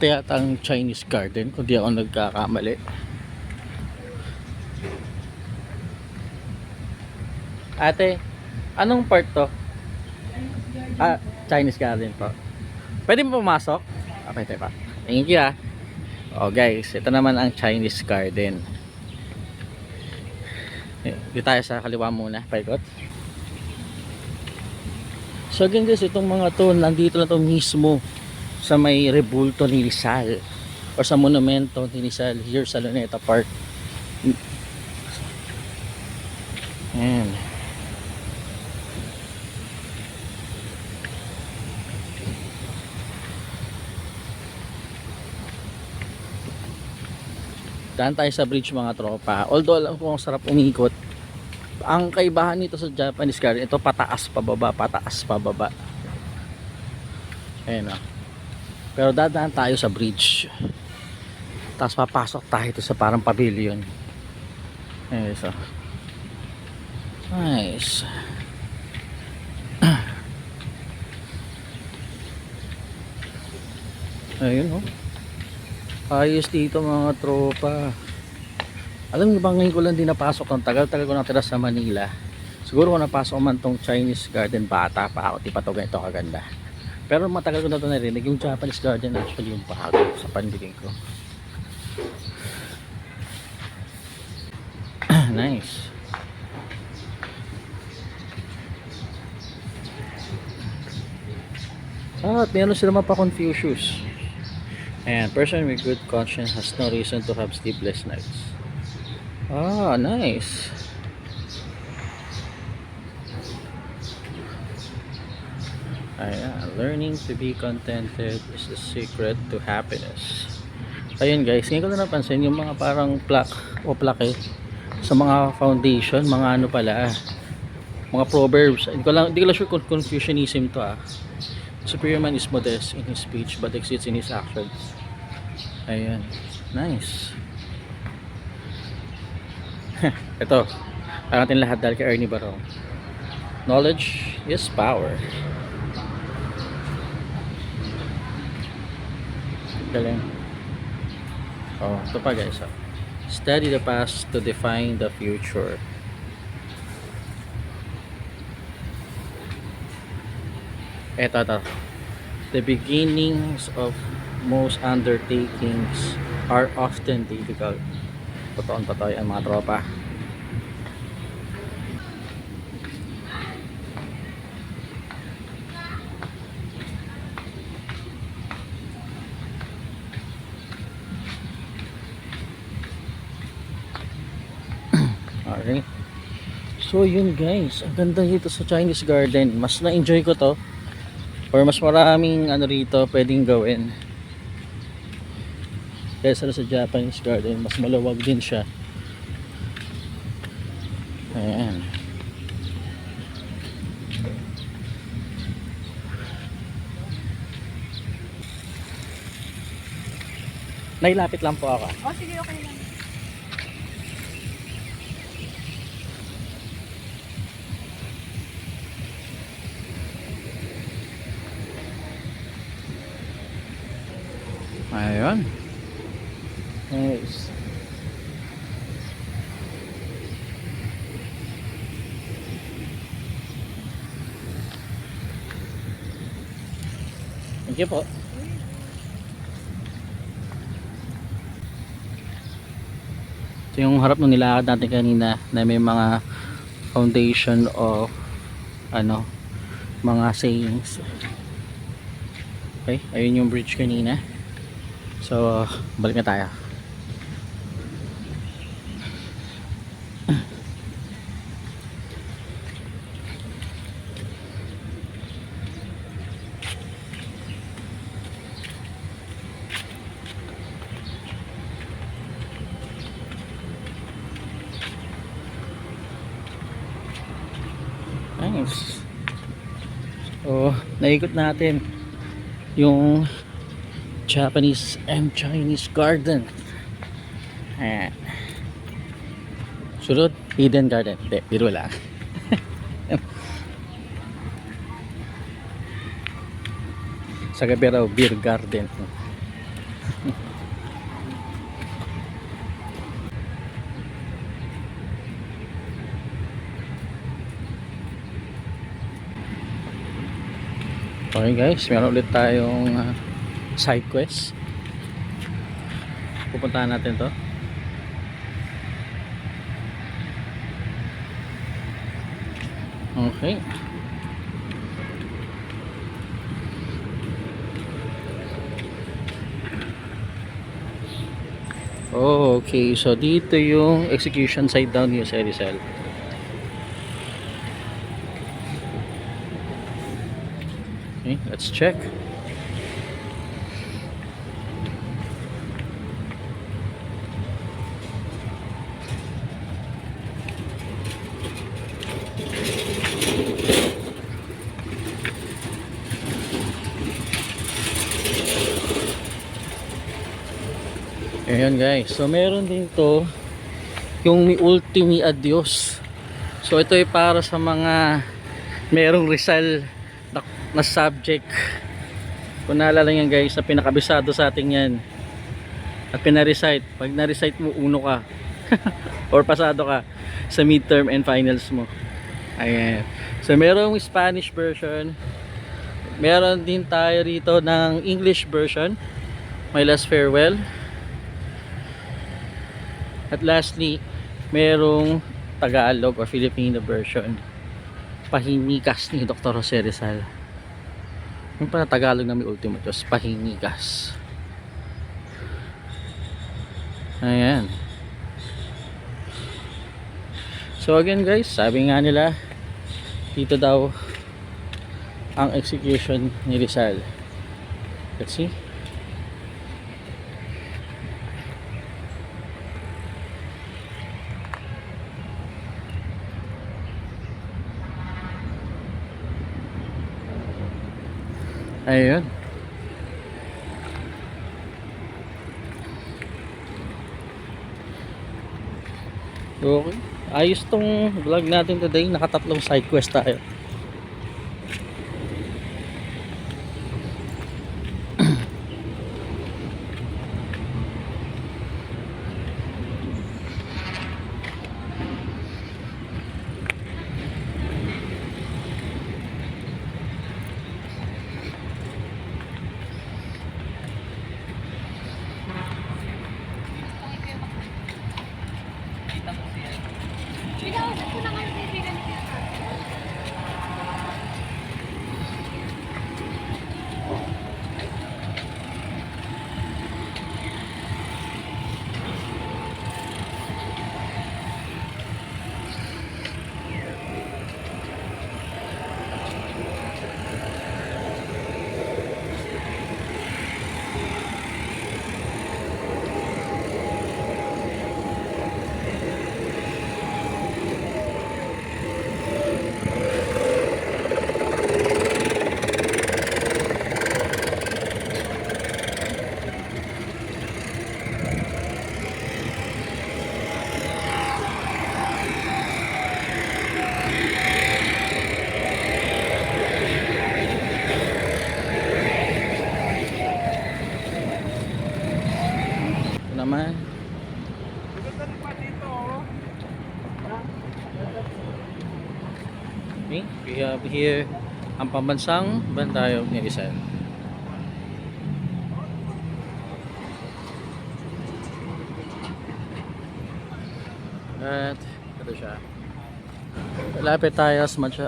Ito yata ang Chinese garden, kung di ako nagkakamali. Ate, anong part to? Ah, Chinese garden po. Pwede mo pumasok? Okay, tayo pa. Thank you ah. Oh guys, ito naman ang Chinese garden. Dito tayo sa kaliwa muna, paikot. So again guys, itong mga to, nandito na to mismo sa may rebulto ni Rizal o sa monumento ni Rizal here sa Luneta Park. Ayan. Daan tayo sa bridge mga tropa. Although alam ko ang sarap umikot. Ang kaibahan nito sa Japanese garden, ito pataas pababa, pataas pababa. Ayan o. Pero dadaan tayo sa bridge. Tapos papasok tayo ito sa parang pavilion. Ayan so. Nice. Ayun o. Ayos dito mga tropa. Alam niyo ba, ngayon ko lang din napasok ng tagal-tagal ko natira sa Manila. Siguro kung napasok man tong Chinese garden, bata pa ako, di pa to ganito kaganda. Pero matagal ko na ito narinig. Yung Japanese garden actually yung bago sa pandiling ko. Nice. At meron sila pa Confucius. And person with good conscience has no reason to have sleepless nights. Ah, nice. Ayan, learning to be contented is the secret to happiness. Ayun guys, ngayon ko na napansin yung mga parang plaque o plaque sa mga foundation, mga ano pala, mga proverbs. Hindi ko lang sure kung Confucianism to ah. Superior man is modest in his speech but exceeds in his actions. Ayan, nice. Ito, ang ating lahat dahil kay Ernie Barong. Knowledge is power. Galing. Oh, ito pa guys. Oh. Study the past to define the future. Ito. The beginnings of most undertakings are often difficult. Totoong totoo yan mga tropa. Okay. So yun guys, ang ganda dito sa Chinese garden. Mas na-enjoy ko to. Or mas maraming ano rito pwedeng gawin kaysa sa Japanese garden. Mas malawag din siya. Ayan. Nailapit lang po ako. Oh, sige, okay lang. Ayun. Nice. Thank you po. Ito yung harap nung nilakad natin kanina na may mga foundation of ano, mga sayings. Okay, ayun yung bridge kanina. So, balik na tayo. Nice. So, naikot natin yung Japanese and Chinese garden. Ayan. Sunod, hidden garden. Hindi, biro lang. Sa gabi raw, beer garden. Okay guys, meron ulit tayong side quest. Pupuntahan natin to. Okay. Oh, okay. So dito yung execution site down here sa Rizal. Okay, let's check. Ayan guys, so meron din to yung Mi Ultimi Adios. So ito ay para sa mga merong Rizal na subject. Kung naalala nyo guys, na pinakabisado sa ating yan at pinarecite, pag na-recite mo uno ka or pasado ka sa midterm and finals mo. Ayan, so merong Spanish version, meron din tayo rito ng English version, My Last Farewell. At lastly, merong Tagalog or Filipino version, Pahimikas ni Dr. Jose Rizal. Yung pala Tagalog na Mi Ultimo Adios, Pahimikas. Ayan. So again guys, sabi nga nila, dito daw ang execution ni Rizal. Let's see. Ayun. Okay. Ayos tong vlog natin today. Nakatatlong side quest tayo. Naman. Okay, we have here ang pambansang bandayog ni Rizal. At ito siya. Lapit tayo as much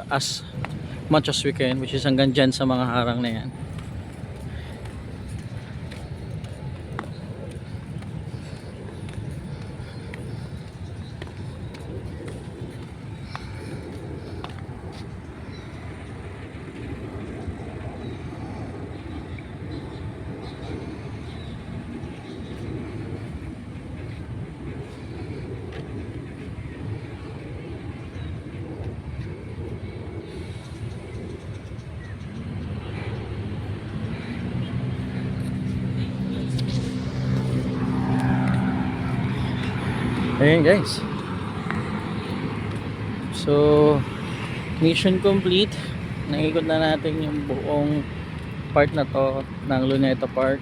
as we can, which is hanggang dyan sa mga harang na yan. Ayan guys, so mission complete. Naikot na natin yung buong part na to ng Luneta Park.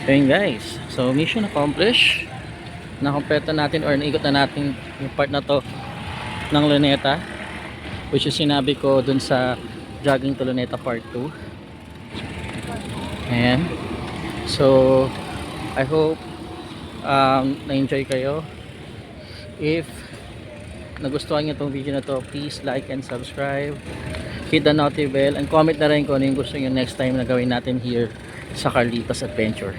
Ayan guys, so mission accomplished. Nakompleto natin or naikot na natin yung part na to ng Luneta. which is sinabi ko dun sa Jogging to Luneta Part 2. Ayan. So, I hope na-enjoy kayo. If nagustuhan nyo itong video na to, please like and subscribe. Hit the notify bell and comment na rin kung ano yung gusto nyo next time na gawin natin here sa Carlitos Adventure.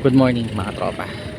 Good morning mga tropa.